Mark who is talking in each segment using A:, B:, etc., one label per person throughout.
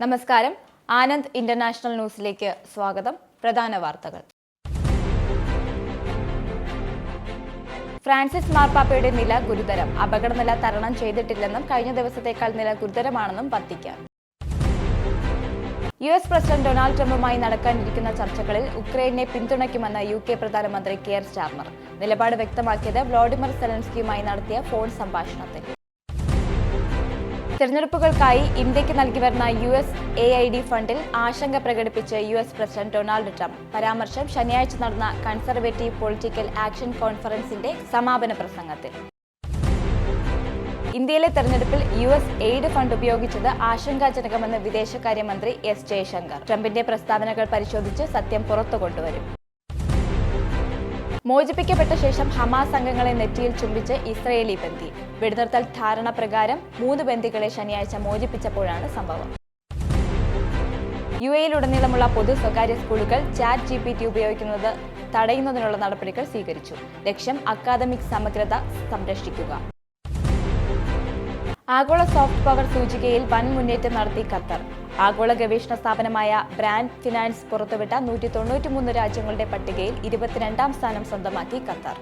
A: നമസ്കാരം. ആനന്ദ് ഇന്റർനാഷണൽ ന്യൂസിലേക്ക് സ്വാഗതം. പ്രധാന വാർത്തകൾ. ഫ്രാൻസിസ് മാർപ്പാപ്പയുടെ നില ഗുരുതരം. അപകടനില തരണം ചെയ്തിട്ടില്ലെന്നും കഴിഞ്ഞ ദിവസത്തേക്കാൾ നില ഗുരുതരമാണെന്നും വത്തിക്കാൻ. US പ്രസിഡന്റ് ഡൊണാൾഡ് ട്രംപുമായി നടക്കാനിരിക്കുന്ന ചർച്ചകളിൽ ഉക്രൈനെ പിന്തുണയ്ക്കുമെന്ന് UK പ്രധാനമന്ത്രി കെയർ സ്റ്റാർമർ. നിലപാട് വ്യക്തമാക്കിയത് വ്ളാഡിമിർ സെലൻസ്കിയുമായി നടത്തിയ ഫോൺ സംഭാഷണത്തിൽ. തെരഞ്ഞെടുപ്പുകൾക്കായി ഇന്ത്യക്ക് നൽകിവരുന്ന USAID ഫണ്ടിൽ ആശങ്ക പ്രകടിപ്പിച്ച് US പ്രസിഡന്റ് ഡൊണാൾഡ് ട്രംപ്. പരാമർശം ശനിയാഴ്ച നടന്ന കൺസർവേറ്റീവ് പൊളിറ്റിക്കൽ ആക്ഷൻ കോൺഫറൻസിന്റെ സമാപന പ്രസംഗത്തിൽ. ഇന്ത്യയിലെ തെരഞ്ഞെടുപ്പിൽ USAID ഫണ്ട് ഉപയോഗിച്ചത് ആശങ്കാജനകമെന്ന് വിദേശകാര്യമന്ത്രി S ജയശങ്കർ. ട്രംപിന്റെ പ്രസ്താവനകൾ പരിശോധിച്ച് സത്യം പുറത്തുകൊണ്ടുവരും. മോചിപ്പിക്കപ്പെട്ട ശേഷം ഹമാസ് അംഗങ്ങളെ നെറ്റിയിൽ ചുംബിച്ച് ഇസ്രയേലി ബന്ദി. വെടിനിർത്തൽ ധാരണ പ്രകാരം 3 ബന്ദികളെ ശനിയാഴ്ച മോചിപ്പിച്ചപ്പോഴാണ് സംഭവം. UAE-യിലുടനീളമുള്ള പൊതു സ്വകാര്യ സ്കൂളുകൾ ChatGPT ഉപയോഗിക്കുന്നത് തടയുന്നതിനുള്ള നടപടികൾ സ്വീകരിച്ചു. ലക്ഷ്യം അക്കാദമിക് സമഗ്രത സംരക്ഷിക്കുക. ആഗോള സോഫ്റ്റ് പവർ സൂചികയിൽ വൻ മുന്നേറ്റം നടത്തി ഖത്തർ. ആഗോള ഗവേഷണ സ്ഥാപനമായ ബ്രാൻഡ് ഫിനാൻസ് പുറത്തുവിട്ട 193 രാജ്യങ്ങളുടെ പട്ടികയിൽ 22ാം സ്ഥാനം സ്വന്തമാക്കി ഖത്തർ.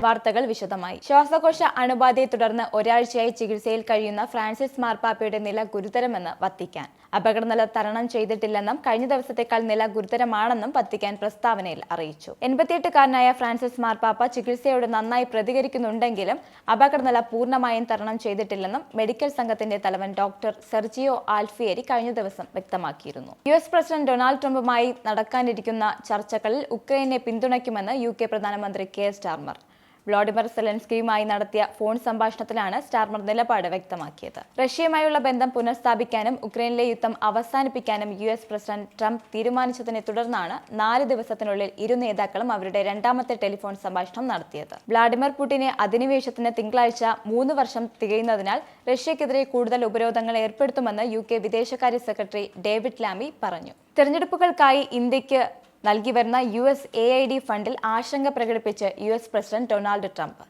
A: വാർത്തകൾ വിശദമായി. ശ്വാസകോശ അണുബാധയെ തുടർന്ന് ഒരാഴ്ചയായി ചികിത്സയിൽ കഴിയുന്ന ഫ്രാൻസിസ് മാർപ്പാപ്പയുടെ നില ഗുരുതരമെന്ന് വത്തിക്കാൻ. അപകടനില തരണം ചെയ്തിട്ടില്ലെന്നും കഴിഞ്ഞ ദിവസത്തേക്കാൾ നില ഗുരുതരമാണെന്നും വത്തിക്കാൻ പ്രസ്താവനയിൽ അറിയിച്ചു. 88-കാരനായ ഫ്രാൻസിസ് മാർപ്പാപ്പ ചികിത്സയോട് നന്നായി പ്രതികരിക്കുന്നുണ്ടെങ്കിലും അപകടനില പൂർണ്ണമായും തരണം ചെയ്തിട്ടില്ലെന്നും മെഡിക്കൽ സംഘത്തിന്റെ തലവൻ ഡോക്ടർ സെർജിയോ ആൽഫിയേരി കഴിഞ്ഞ ദിവസം വ്യക്തമാക്കിയിരുന്നു. US പ്രസിഡന്റ് ഡൊണാൾഡ് ട്രംപുമായി നടക്കാനിരിക്കുന്ന ചർച്ചകളിൽ ഉക്രൈനെ പിന്തുണയ്ക്കുമെന്ന് UK പ്രധാനമന്ത്രി കെയർ സ്റ്റാർമർ. വ്ളാഡിമിർ സെലൻസ്കിയുമായി നടത്തിയ ഫോൺ സംഭാഷണത്തിലാണ് സ്റ്റാർമർ നിലപാട് വ്യക്തമാക്കിയത്. റഷ്യയുമായുള്ള ബന്ധം പുനഃസ്ഥാപിക്കാനും ഉക്രൈനിലെ യുദ്ധം അവസാനിപ്പിക്കാനും US പ്രസിഡന്റ് ട്രംപ് തീരുമാനിച്ചതിനെ തുടർന്നാണ് 4 ദിവസത്തിനുള്ളിൽ ഇരു നേതാക്കളും അവരുടെ രണ്ടാമത്തെ ടെലിഫോൺ സംഭാഷണം നടത്തിയത്. വ്ളാഡിമിർ പുടിനെ അധിനിവേശത്തിന് തിങ്കളാഴ്ച 3 വർഷം തികയുന്നതിനാൽ റഷ്യക്കെതിരെ കൂടുതൽ ഉപരോധങ്ങൾ ഏർപ്പെടുത്തുമെന്ന് UK വിദേശകാര്യ സെക്രട്ടറി ഡേവിഡ് ലാമി പറഞ്ഞു. തെരഞ്ഞെടുപ്പുകൾക്കായി ഇന്ത്യക്ക് നൽകിവരുന്ന USAID ഫണ്ടിൽ ആശങ്ക പ്രകടിപ്പിച്ച് US പ്രസിഡന്റ് ഡൊണാൾഡ് ട്രംപ്.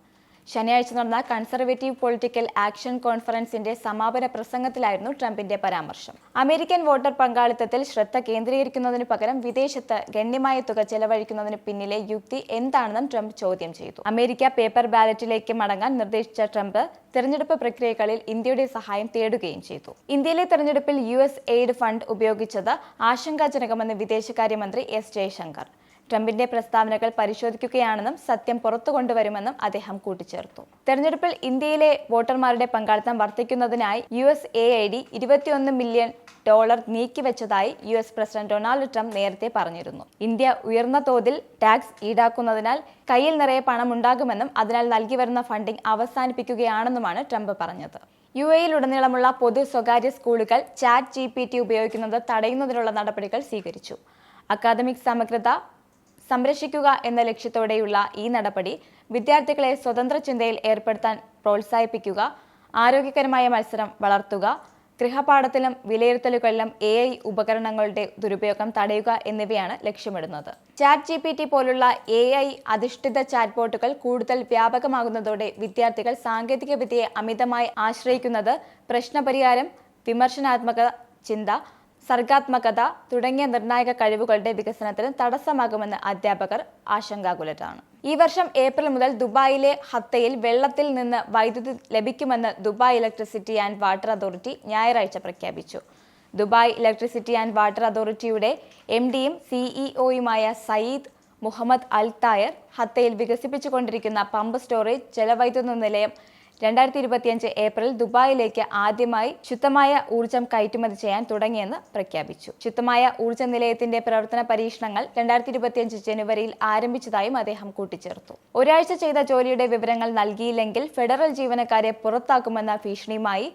A: ശനിയാഴ്ച നടന്ന കൺസർവേറ്റീവ് പൊളിറ്റിക്കൽ ആക്ഷൻ കോൺഫറൻസിന്റെ സമാപന പ്രസംഗത്തിലായിരുന്നു ട്രംപിന്റെ പരാമർശം. അമേരിക്കൻ വോട്ടർ പങ്കാളിത്തത്തിൽ ശ്രദ്ധ കേന്ദ്രീകരിക്കുന്നതിനു പകരം വിദേശത്ത് ഗണ്യമായ തുക ചെലവഴിക്കുന്നതിന് പിന്നിലെ യുക്തി എന്താണെന്നും ട്രംപ് ചോദ്യം ചെയ്തു. അമേരിക്ക പേപ്പർ ബാലറ്റിലേക്ക് മടങ്ങാൻ നിർദ്ദേശിച്ച ട്രംപ് തെരഞ്ഞെടുപ്പ് പ്രക്രിയകളിൽ ഇന്ത്യയുടെ സഹായം തേടുകയും ചെയ്തു. ഇന്ത്യയിലെ തെരഞ്ഞെടുപ്പിൽ USAID ഫണ്ട് ഉപയോഗിച്ചത് ആശങ്കാജനകമെന്ന് വിദേശകാര്യമന്ത്രി S ജയശങ്കർ. ട്രംപിന്റെ പ്രസ്താവനകൾ പരിശോധിക്കുകയാണെന്നും സത്യം പുറത്തുകൊണ്ടുവരുമെന്നും അദ്ദേഹം കൂട്ടിച്ചേർത്തു. തെരഞ്ഞെടുപ്പിൽ ഇന്ത്യയിലെ വോട്ടർമാരുടെ പങ്കാളിത്തം വർദ്ധിക്കുന്നതിനായി USAID $21 മില്യൺ നീക്കിവെച്ചതായി US പ്രസിഡന്റ് ഡൊണാൾഡ് ട്രംപ് നേരത്തെ പറഞ്ഞിരുന്നു. ഇന്ത്യ ഉയർന്ന തോതിൽ ടാക്സ് ഈടാക്കുന്നതിനാൽ കയ്യിൽ നിറയെ പണമുണ്ടാകുമെന്നും അതിനാൽ നൽകിവരുന്ന ഫണ്ടിംഗ് അവസാനിപ്പിക്കുകയാണെന്നുമാണ് ട്രംപ് പറഞ്ഞത്. UAE-യിലുടനീളമുള്ള പൊതു സ്വകാര്യ സ്കൂളുകൾ ChatGPT ഉപയോഗിക്കുന്നത് തടയുന്നതിനുള്ള നടപടികൾ സ്വീകരിച്ചു. അക്കാദമിക് സമഗ്രത സംരക്ഷിക്കുക എന്ന ലക്ഷ്യത്തോടെയുള്ള ഈ നടപടി വിദ്യാർത്ഥികളെ സ്വതന്ത്ര ചിന്തയിൽ ഏർപ്പെടുത്താൻ പ്രോത്സാഹിപ്പിക്കുക, ആരോഗ്യകരമായ മത്സരം വളർത്തുക, ഗൃഹപാഠത്തിലും വിലയിരുത്തലുകളിലും AI ഉപകരണങ്ങളുടെ ദുരുപയോഗം തടയുക എന്നിവയാണ് ലക്ഷ്യമിടുന്നത്. ChatGPT പോലുള്ള AI അധിഷ്ഠിത ചാറ്റ്ബോട്ടുകൾ കൂടുതൽ വ്യാപകമാകുന്നതോടെ വിദ്യാർത്ഥികൾ സാങ്കേതികവിദ്യയെ അമിതമായി ആശ്രയിക്കുന്നത് പ്രശ്നപരിഹാരം, വിമർശനാത്മക ചിന്ത, സർഗാത്മകത തുടങ്ങിയ നിർണായക കഴിവുകളുടെ വികസനത്തിന് തടസ്സമാകുമെന്ന് അധ്യാപകർ ആശങ്കാകുലരാണ്. ഈ വർഷം ഏപ്രിൽ മുതൽ ദുബായിലെ ഹത്തയിൽ വെള്ളത്തിൽ നിന്ന് വൈദ്യുതി ലഭിക്കുമെന്ന് Dubai electricity and water authority ഞായറാഴ്ച പ്രഖ്യാപിച്ചു. ദുബായ് ഇലക്ട്രിസിറ്റി ആൻഡ് വാട്ടർ അതോറിറ്റിയുടെ MDയും CEOയുമായ സയ്യിദ് മുഹമ്മദ് അൽ തായർ ഹത്തയിൽ വികസിപ്പിച്ചുകൊണ്ടിരിക്കുന്ന പമ്പ് സ്റ്റോറേജ് ജലവൈദ്യുത നിലയം 2025 ഏപ്രിൽ ദുബായിലേക്ക് ആദ്യമായി ശുദ്ധമായ ഊർജ്ജം കയറ്റുമതി ചെയ്യാൻ തുടങ്ങിയെന്ന് പ്രഖ്യാപിച്ചു. ശുദ്ധമായ ഊർജ്ജ നിലയത്തിന്റെ പ്രവർത്തന പരീക്ഷണങ്ങൾ 2025 ജനുവരിയിൽ ആരംഭിച്ചതായും അദ്ദേഹം കൂട്ടിച്ചേർത്തു. ഒരാഴ്ച ചെയ്ത ജോലിയുടെ വിവരങ്ങൾ നൽകിയില്ലെങ്കിൽ ഫെഡറൽ ജീവനക്കാരെ പുറത്താക്കുമെന്ന ഭീഷണിയുമായി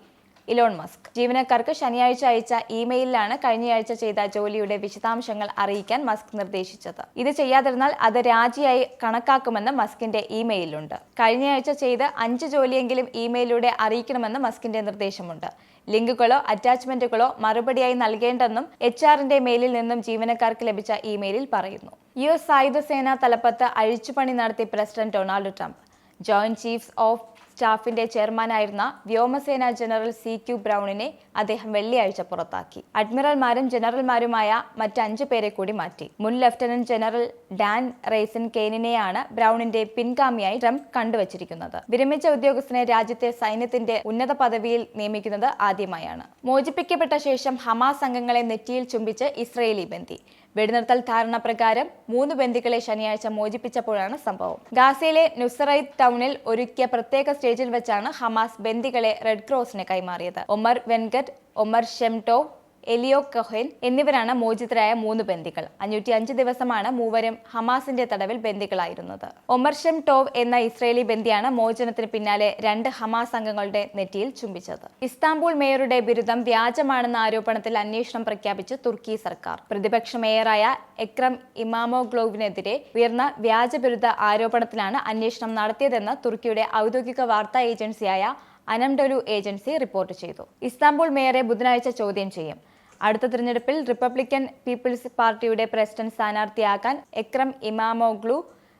A: ഇലോൺ മസ്ക്. ജീവനക്കാർക്ക് ശനിയാഴ്ച അയച്ച ഇമെയിലാണ് കഴിഞ്ഞയാഴ്ച ചെയ്ത ജോലിയുടെ വിശദാംശങ്ങൾ അറിയിക്കാൻ മസ്ക് നിർദ്ദേശിച്ചത്. ഇത് ചെയ്യാതിരുന്നാൽ അത് രാജിയായി കണക്കാക്കുമെന്ന് മസ്കിന്റെ ഇമെയിലുണ്ട്. കഴിഞ്ഞയാഴ്ച ചെയ്ത് 5 ജോലിയെങ്കിലും ഇമെയിലൂടെ അറിയിക്കണമെന്ന് മസ്കിന്റെ നിർദ്ദേശമുണ്ട്. ലിങ്കുകളോ അറ്റാച്ച്മെന്റുകളോ മറുപടിയായി നൽകേണ്ടെന്നും HR-ന്റെ മെയിലിൽ നിന്നും ജീവനക്കാർക്ക് ലഭിച്ച ഇമെയിലിൽ പറയുന്നു. US സായുധ സേനാ തലപ്പത്ത് അഴിച്ചുപണി നടത്തി president Donald Trump. Joint chiefs of സ്റ്റാഫിന്റെ ചെയർമാനായിരുന്ന വ്യോമസേന ജനറൽ CQ ബ്രൗണിനെ അദ്ദേഹം വെള്ളിയാഴ്ച പുറത്താക്കി. അഡ്മിറൽമാരും ജനറൽമാരുമായ മറ്റ് 5 പേരെ കൂടി മാറ്റി. മുൻ ലഫ്റ്റനന്റ് ജനറൽ ഡാൻ റെയ്സൻ കെയ്നിനെയാണ് ബ്രൗണിന്റെ പിൻഗാമിയായി ട്രംപ് കണ്ടുവച്ചിരിക്കുന്നത്. വിരമിച്ച ഉദ്യോഗസ്ഥനെ രാജ്യത്തെ സൈന്യത്തിന്റെ ഉന്നത പദവിയിൽ നിയമിക്കുന്നത് ആദ്യമായാണ്. മോചിപ്പിക്കപ്പെട്ട ശേഷം ഹമാസ് അംഗങ്ങളെ നെറ്റിയിൽ ചുംബിച്ച് ഇസ്രയേലി ബന്ദി. വെടിനിർത്തൽ ധാരണ പ്രകാരം 3 ബന്ദികളെ ശനിയാഴ്ച മോചിപ്പിച്ചപ്പോഴാണ് സംഭവം. ഗാസയിലെ നുസറൈത്ത് ടൗണിൽ ഒരുക്കിയ പ്രത്യേക സ്റ്റേജിൽ വെച്ചാണ് ഹമാസ് ബന്ദികളെ റെഡ് ക്രോസിന് കൈമാറിയത്. ഒമർ വെൻഗറ്റ്, ഒമർ ഷെംടോവ്, എലിയോ കഹൻ എന്നിവരാണ് മോചിതരായ 3 ബന്ദികൾ. 505 ദിവസമാണ് മൂവരും ഹമാസിന്റെ തടവിൽ ബന്ദികളായിരുന്നത്. ഒമർ ഷെംടോവ് എന്ന ഇസ്രയേലി ബന്ദിയാണ് മോചനത്തിന് പിന്നാലെ 2 ഹമാസ് അംഗങ്ങളുടെ നെറ്റിയിൽ ചുംബിച്ചത്. ഇസ്താംബുൾ മേയറുടെ ബിരുദം വ്യാജമാണെന്ന ആരോപണത്തിൽ അന്വേഷണം പ്രഖ്യാപിച്ച് തുർക്കി സർക്കാർ. പ്രതിപക്ഷ മേയറായ എക്രം ഇമാമോഗ്ലോവിനെതിരെ ഉയർന്ന വ്യാജ ബിരുദ ആരോപണത്തിലാണ് അന്വേഷണം നടത്തിയതെന്ന് തുർക്കിയുടെ ഔദ്യോഗിക വാർത്താ ഏജൻസിയായ അനംഡൊലു ഏജൻസി റിപ്പോർട്ട് ചെയ്തു. ഇസ്താംബുൾ മേയറെ ബുധനാഴ്ച ചോദ്യം ചെയ്യും. അടുത്ത തിരഞ്ഞെടുപ്പിൽ റിപ്പബ്ലിക്കൻ പീപ്പിൾസ് പാർട്ടിയുടെ പ്രസിഡന്റ് സ്ഥാനാർത്ഥിയാക്കാൻ എക്രം ഇമാമോഗ്ലു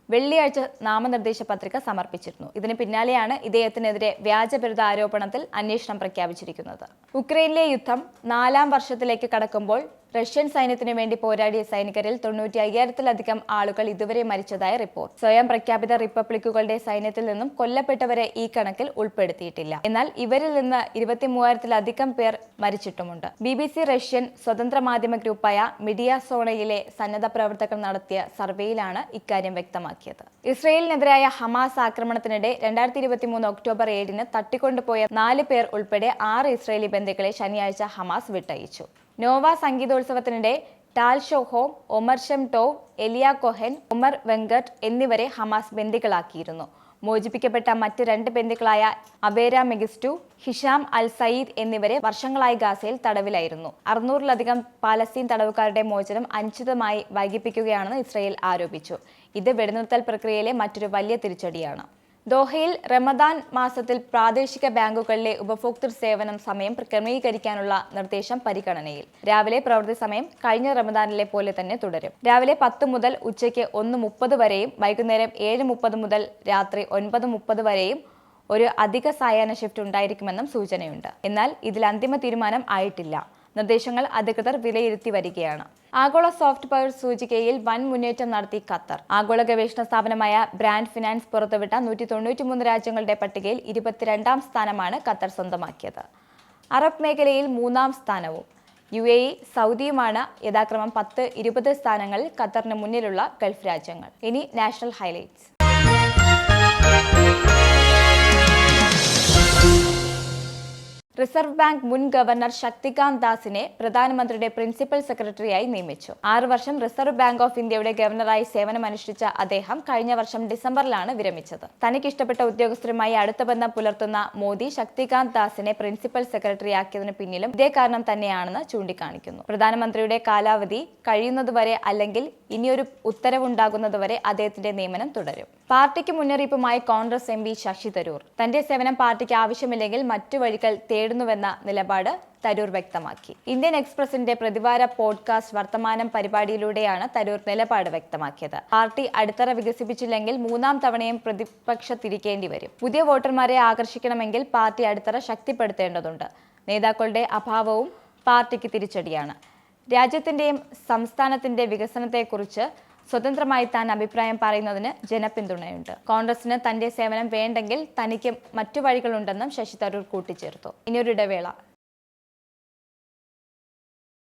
A: വെള്ളിയാഴ്ച നാമനിർദ്ദേശ പത്രിക സമർപ്പിച്ചിരുന്നു. ഇതിന് പിന്നാലെയാണ് ഇദ്ദേഹത്തിനെതിരെ വ്യാജബിരുദ ആരോപണത്തിൽ അന്വേഷണം പ്രഖ്യാപിച്ചിരിക്കുന്നത്. ഉക്രൈനിലെ യുദ്ധം 4ാം വർഷത്തിലേക്ക് കടക്കുമ്പോൾ റഷ്യൻ സൈന്യത്തിനു വേണ്ടി പോരാടിയ സൈനികരിൽ 95,000-ത്തിലധികം ആളുകൾ ഇതുവരെ മരിച്ചതായി റിപ്പോർട്ട്. സ്വയം പ്രഖ്യാപിത റിപ്പബ്ലിക്കുകളുടെ സൈന്യത്തിൽ നിന്നും കൊല്ലപ്പെട്ടവരെ ഈ കണക്കിൽ ഉൾപ്പെടുത്തിയിട്ടില്ല. എന്നാൽ ഇവരിൽ നിന്ന് 23,000-ത്തിലധികം പേർ മരിച്ചിട്ടുമുണ്ട്. BBC റഷ്യൻ സ്വതന്ത്ര മാധ്യമ ഗ്രൂപ്പായ മീഡിയ സോണയിലെ സന്നദ്ധ പ്രവർത്തകർ നടത്തിയ സർവേയിലാണ് ഇക്കാര്യം വ്യക്തമാക്കിയത്. ഇസ്രയേലിനെതിരായ ഹമാസ് ആക്രമണത്തിനിടെ 2023 ഒക്ടോബർ 7-ന് തട്ടിക്കൊണ്ടുപോയ 4 പേർ ഉൾപ്പെടെ 6 ഇസ്രയേലി ബന്ദികളെ ശനിയാഴ്ച ഹമാസ് വിട്ടയച്ചു. Nova സംഗീതോത്സവത്തിനിടെ tell ഷോഹോം, Omar ഷെംടോവ്, എലിയ Cohen, Omar Venkat എന്നിവരെ ഹമാസ് ബന്ദികളാക്കിയിരുന്നു. മോചിപ്പിക്കപ്പെട്ട മറ്റ് 2 ബന്ദികളായ അബേര മെഗിസ്റ്റു, ഹിഷാം അൽ സയീദ് എന്നിവരെ വർഷങ്ങളായി ഗാസയിൽ തടവിലായിരുന്നു. 600-ലധികം പാലസ്തീൻ തടവുകാരുടെ മോചനം അനിശ്ചിതമായി വൈകിപ്പിക്കുകയാണെന്ന് ഇസ്രയേൽ ആരോപിച്ചു. ഇത് വെടിനിർത്തൽ പ്രക്രിയയിലെ മറ്റൊരു വലിയ തിരിച്ചടിയാണ്. ദോഹയിൽ റമദാൻ മാസത്തിൽ പ്രാദേശിക ബാങ്കുകളിലെ ഉപഭോക്തൃ സേവനം സമയം ക്രമീകരിക്കാനുള്ള നിർദ്ദേശം പരിഗണനയിൽ. രാവിലെ പ്രവൃത്തി സമയം കഴിഞ്ഞ റമദാനിലെ പോലെ തന്നെ തുടരും. രാവിലെ 10 മുതൽ ഉച്ചയ്ക്ക് 1:30 വരെയും വൈകുന്നേരം 7:30 മുതൽ രാത്രി 9:30 വരെയും ഒരു അധിക സായാഹ്ന ഷിഫ്റ്റ് ഉണ്ടായിരിക്കുമെന്നും സൂചനയുണ്ട്. എന്നാൽ ഇതിൽ അന്തിമ തീരുമാനം ആയിട്ടില്ല. നിർദ്ദേശങ്ങൾ അധികൃതർ വിലയിരുത്തി വരികയാണ്. ആഗോള സോഫ്റ്റ് പവർ സൂചികയിൽ വൻ മുന്നേറ്റം നടത്തി ഖത്തർ. ആഗോള ഗവേഷണ സ്ഥാപനമായ ബ്രാൻഡ് ഫിനാൻസ് പുറത്തുവിട്ട 193 രാജ്യങ്ങളുടെ പട്ടികയിൽ 22ാം സ്ഥാനമാണ് ഖത്തർ സ്വന്തമാക്കിയത്. അറബ് മേഖലയിൽ 3ാം സ്ഥാനവും UAE, സൗദിയുമാണ് യഥാക്രമം 10, 20 സ്ഥാനങ്ങളിൽ ഖത്തറിന് മുന്നിലുള്ള ഗൾഫ് രാജ്യങ്ങൾ. ഇനി നാഷണൽ ഹൈലൈറ്റ്സ്. റിസർവ് ബാങ്ക് മുൻ ഗവർണർ ശക്തികാന്ത് ദാസിനെ പ്രധാനമന്ത്രിയുടെ പ്രിൻസിപ്പൽ സെക്രട്ടറിയായി നിയമിച്ചു. 6 വർഷം റിസർവ് ബാങ്ക് ഓഫ് ഇന്ത്യയുടെ ഗവർണറായി സേവനമനുഷ്ഠിച്ച അദ്ദേഹം കഴിഞ്ഞ വർഷം ഡിസംബറിലാണ് വിരമിച്ചത്. തനിക്കിഷ്ടപ്പെട്ട ഉദ്യോഗസ്ഥരുമായി അടുത്ത ബന്ധം പുലർത്തുന്ന മോദി ശക്തികാന്ത് ദാസിനെ പ്രിൻസിപ്പൽ സെക്രട്ടറിയാക്കിയതിന് പിന്നിലും ഇതേ കാരണം തന്നെയാണെന്ന് ചൂണ്ടിക്കാണിക്കുന്നു. പ്രധാനമന്ത്രിയുടെ കാലാവധി കഴിയുന്നതുവരെ അല്ലെങ്കിൽ ഇനിയൊരു ഉത്തരവുണ്ടാകുന്നതുവരെ അദ്ദേഹത്തിന്റെ നിയമനം തുടരും. പാർട്ടിക്ക് മുന്നറിയിപ്പുമായി കോൺഗ്രസ് MP ശശി തരൂർ. തന്റെ സേവനം പാർട്ടിക്ക് ആവശ്യമില്ലെങ്കിൽ മറ്റു വഴികൾ തേടുന്നുവെന്ന നിലപാട് തരൂർ വ്യക്തമാക്കി. ഇന്ത്യൻ എക്സ്പ്രസിന്റെ പ്രതിവാര പോഡ്കാസ്റ്റ് വർത്തമാനം പരിപാടിയിലൂടെയാണ് തരൂർ നിലപാട് വ്യക്തമാക്കിയത്. പാർട്ടി അടിത്തറ വികസിപ്പിച്ചില്ലെങ്കിൽ 3ാം തവണയും പ്രതിപക്ഷത്തിരിക്കേണ്ടി വരും. പുതിയ വോട്ടർമാരെ ആകർഷിക്കണമെങ്കിൽ പാർട്ടി അടിത്തറ ശക്തിപ്പെടുത്തേണ്ടതുണ്ട്. നേതാക്കളുടെ അഭാവവും പാർട്ടിക്ക് തിരിച്ചടിയാണ്. രാജ്യത്തിന്റെയും സംസ്ഥാനത്തിന്റെ വികസനത്തെക്കുറിച്ച് സ്വതന്ത്രമായി താൻ അഭിപ്രായം പറയുന്നതിന് ജനപിന്തുണയുണ്ട്. കോൺഗ്രസിന് തന്റെ സേവനം വേണ്ടെങ്കിൽ തനിക്ക് മറ്റു വഴികളുണ്ടെന്നും ശശി തരൂർ കൂട്ടിച്ചേർത്തു. ഇനിയൊരു ഇടവേള.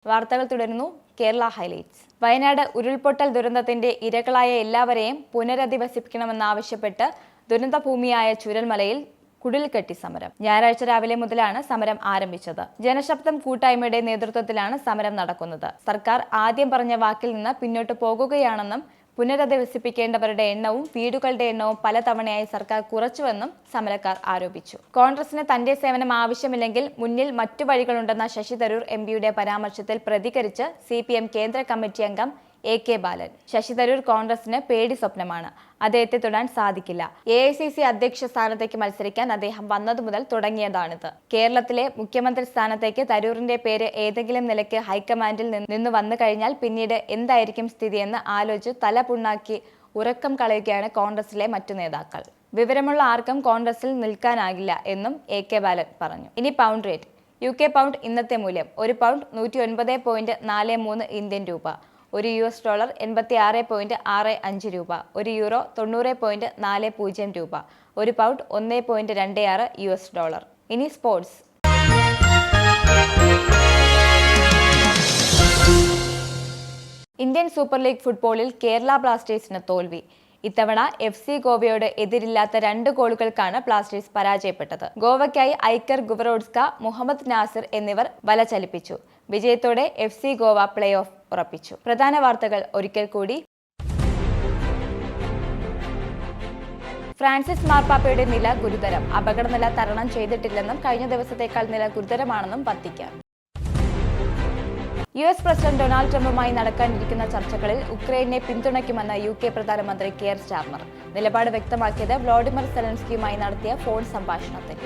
A: വാർത്തകൾ തുടരുന്നു. കേരള ഹൈലൈറ്റ്സ്. വയനാട് ഉരുൾപൊട്ടൽ ദുരന്തത്തിന്റെ ഇരകളായ എല്ലാവരെയും പുനരധിവസിപ്പിക്കണമെന്നാവശ്യപ്പെട്ട് ദുരന്തഭൂമിയായ ചൂരൽമലയിൽ കുടിൽകെട്ടി സമരം. ഞായറാഴ്ച രാവിലെ മുതലാണ് സമരം ആരംഭിച്ചത്. ജനശബ്ദം കൂട്ടായ്മയുടെ നേതൃത്വത്തിലാണ് സമരം നടക്കുന്നത്. സർക്കാർ ആദ്യം പറഞ്ഞ വാക്കിൽ നിന്ന് പിന്നോട്ട് പോകുകയാണെന്നും പുനരധിവസിപ്പിക്കേണ്ടവരുടെ എണ്ണവും വീടുകളുടെ എണ്ണവും പലതവണയായി സർക്കാർ കുറച്ചുവെന്നും സമരക്കാർ ആരോപിച്ചു. കോൺഗ്രസിന് തന്റെ സേവനം ആവശ്യമില്ലെങ്കിൽ മുന്നിൽ മറ്റു വഴികളുണ്ടെന്ന ശശി തരൂർ MPയുടെ പരാമർശത്തിൽ പ്രതികരിച്ച് CPM കേന്ദ്ര കമ്മിറ്റി അംഗം AK ബാലൻ. ശശി തരൂർ കോൺഗ്രസിന് പേടി സ്വപ്നമാണ്. അദ്ദേഹത്തെ തൊടാൻ സാധിക്കില്ല. AICC അധ്യക്ഷ സ്ഥാനത്തേക്ക് മത്സരിക്കാൻ അദ്ദേഹം വന്നതു മുതൽ തുടങ്ങിയതാണിത്. കേരളത്തിലെ മുഖ്യമന്ത്രി സ്ഥാനത്തേക്ക് തരൂരിന്റെ പേര് ഏതെങ്കിലും നിലയ്ക്ക് ഹൈക്കമാൻഡിൽ നിന്ന് വന്നു കഴിഞ്ഞാൽ പിന്നീട് എന്തായിരിക്കും സ്ഥിതിയെന്ന് ആലോചിച്ച് തല പുണ്ണാക്കി ഉറക്കം കളയുകയാണ് കോൺഗ്രസിലെ മറ്റു നേതാക്കൾ. വിവരമുള്ള ആർക്കും കോൺഗ്രസിൽ നിൽക്കാനാകില്ല എന്നും AK ബാലൻ പറഞ്ഞു. ഇനി പൗണ്ട് റേറ്റ്. UK പൗണ്ട് ഇന്നത്തെ മൂല്യം: ഒരു പൗണ്ട് 109.43 ഇന്ത്യൻ രൂപ, ഒരു $, 86.65 രൂപ, ഒരു യൂറോ 90.40 രൂപ, ഒരു പൗണ്ട് 1.26 $. ഇനി സ്പോർട്സ്. ഇന്ത്യൻ സൂപ്പർ ലീഗ് ഫുട്ബോളിൽ കേരള ബ്ലാസ്റ്റേഴ്സിന് തോൽവി. ഇത്തവണ FC ഗോവയോട് എതിരില്ലാത്ത 2 ഗോളുകൾക്കാണ് ബ്ലാസ്റ്റേഴ്സ് പരാജയപ്പെട്ടത്. ഗോവയ്ക്കായി ഐക്കർ ഗുവറോഡ്സ്ക, മുഹമ്മദ് നാസിർ എന്നിവർ വല ചലിപ്പിച്ചു. വിജയത്തോടെ FC ഗോവ പ്ലേ ഓഫ് ഉറപ്പിച്ചു. പ്രധാന വാർത്തകൾ ഒരിക്കൽ കൂടി. ഫ്രാൻസിസ് മാർപ്പാപ്പയുടെ നില ഗുരുതരം. അപകടനില തരണം ചെയ്തിട്ടില്ലെന്നും കഴിഞ്ഞ ദിവസത്തേക്കാൾ നില ഗുരുതരമാണെന്നും വത്തിക്കാൻ. US പ്രസിഡന്റ് ഡൊണാൾഡ് ട്രംപുമായി നടക്കാനിരിക്കുന്ന ചർച്ചകളിൽ ഉക്രൈനെ പിന്തുണയ്ക്കുമെന്ന് UK പ്രധാനമന്ത്രി കെയർ സ്റ്റാർമർ. നിലപാട് വ്യക്തമാക്കിയത് വ്ളാഡിമിർ സെലൻസ്കിയുമായി നടത്തിയ ഫോൺ സംഭാഷണത്തിൽ.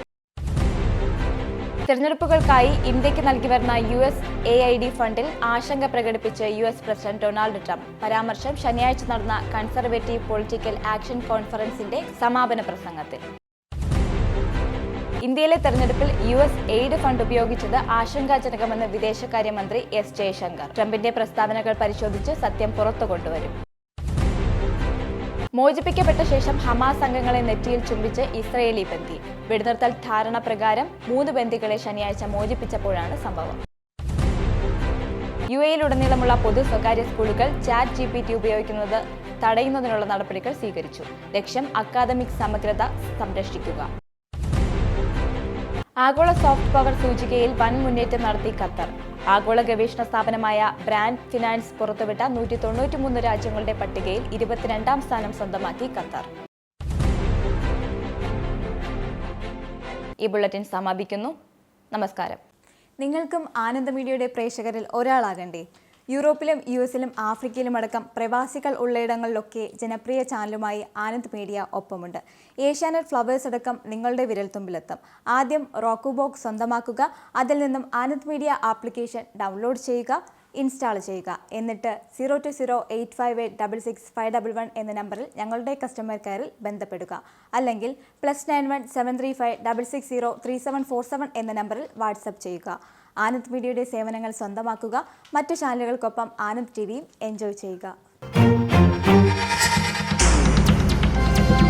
A: തെരഞ്ഞെടുപ്പുകൾക്കായി ഇന്ത്യക്ക് നൽകിവരുന്ന USAID ഫണ്ടിൽ ആശങ്ക പ്രകടിപ്പിച്ച് US പ്രസിഡന്റ് ഡൊണാൾഡ് ട്രംപ്. പരാമർശം ശനിയാഴ്ച നടന്ന കൺസർവേറ്റീവ് പൊളിറ്റിക്കൽ ആക്ഷൻ കോൺഫറൻസിന്റെ സമാപന പ്രസംഗത്തിൽ. ഇന്ത്യയിലെ തെരഞ്ഞെടുപ്പിൽ USAID ഫണ്ട് ഉപയോഗിച്ചത് ആശങ്കാജനകമെന്ന് വിദേശകാര്യമന്ത്രി S ജയശങ്കർ. ട്രംപിന്റെ പ്രസ്താവനകൾ പരിശോധിച്ച് സത്യം പുറത്തു കൊണ്ടുവരും. മോചിപ്പിക്കപ്പെട്ട ശേഷം ഹമാസ് അംഗങ്ങളെ നെറ്റിയിൽ ചുംബിച്ച് ഇസ്രയേലി ബന്ദി. വെടിനിർത്തൽ ധാരണ പ്രകാരം 3 ബന്ദികളെ ശനിയാഴ്ച മോചിപ്പിച്ചപ്പോഴാണ് സംഭവം. UAE-യിലുടനീളമുള്ള പൊതു സ്വകാര്യ സ്കൂളുകൾ ChatGPT ഉപയോഗിക്കുന്നത് തടയുന്നതിനുള്ള നടപടികൾ സ്വീകരിച്ചു. ലക്ഷ്യം അക്കാദമിക് സമഗ്രത സംരക്ഷിക്കുക. ആഗോള സോഫ്റ്റ് പവർ സൂചികയിൽ വൻ മുന്നേറ്റം നടത്തി ഖത്തർ. ആഗോള ഗവേഷണ സ്ഥാപനമായ ബ്രാൻഡ് ഫിനാൻസ് പുറത്തുവിട്ട 193 രാജ്യങ്ങളുടെ പട്ടികയിൽ 22ാം സ്ഥാനം സ്വന്തമാക്കി ഖത്തർ. ഈ ബുള്ളറ്റിൻ സമാപിക്കുന്നു. നമസ്കാരം. നിങ്ങൾക്കും ആനന്ദ മീഡിയയുടെ പ്രേക്ഷകരിൽ ഒരാളാകണ്ടേ? യൂറോപ്പിലും US-ലും ആഫ്രിക്കയിലും അടക്കം പ്രവാസികൾ ഉള്ളയിടങ്ങളിലൊക്കെ ജനപ്രിയ ചാനലുമായി ആനന്ദ് മീഡിയ ഒപ്പമുണ്ട്. ഏഷ്യാനെറ്റ് ഫ്ലവേഴ്സ് അടക്കം നിങ്ങളുടെ വിരൽത്തുമ്പിലെത്തും. ആദ്യം റോക്കു ബോക്സ് സ്വന്തമാക്കുക. അതിൽ നിന്നും ആനന്ദ് മീഡിയ ആപ്ലിക്കേഷൻ ഡൗൺലോഡ് ചെയ്യുക, ഇൻസ്റ്റാൾ ചെയ്യുക. എന്നിട്ട് 02085866511 എന്ന നമ്പറിൽ ഞങ്ങളുടെ കസ്റ്റമർ കെയറിൽ ബന്ധപ്പെടുക. അല്ലെങ്കിൽ +91 735 660 3747 എന്ന നമ്പറിൽ വാട്സപ്പ് ചെയ്യുക. ആനന്ദ് മീഡിയയുടെ സേവനങ്ങൾ സ്വന്തമാക്കുക. മറ്റു ചാനലുകൾക്കൊപ്പം ആനന്ദ് TVയും എൻജോയ് ചെയ്യുക.